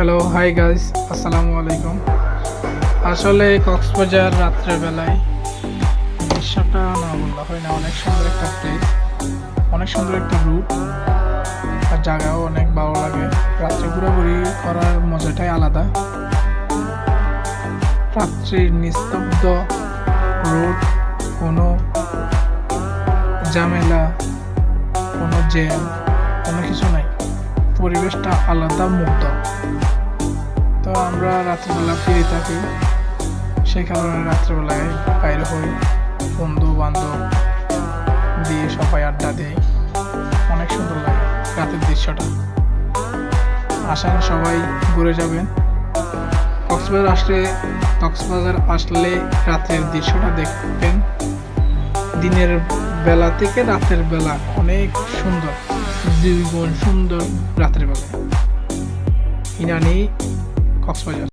Hello, hi guys, আসসালামু আলাইকুম। আসলে কক্সবাজার রাত্রেবেলায় দৃশ্যটা না বললে হয় না। অনেক সুন্দর একটা প্লেস, অনেক সুন্দর একটা রুট, আর জায়গাও অনেক ভালো লাগে। রাত্রে ঘোরাঘুরি করার মজাটাই আলাদা। রাত্রির নিস্তব্ধ রোড, কোনো ঝামেলা, কোনো জ্যাম, কোনো কিছু নাই। পরিবেশটা আলাদা, মুগ্ধ। তো আমরা রাত্রিবেলা ফ্রি থাকি, সেই কারণে রাত্রেবেলায় বাইরে হই, বন্ধু বান্ধব দিয়ে সবাই আড্ডা দেয়। অনেক সুন্দর লাগে রাতের দৃশ্যটা। আসেন সবাই ঘুরে যাবেন। কক্সবাজার আসলে রাতের দৃশ্যটা দেখবেন। দিনের বেলা থেকে রাতের বেলা অনেক সুন্দর, দুই গুণ সুন্দর রাতের বেলা। ইনানি, কক্সবাজার।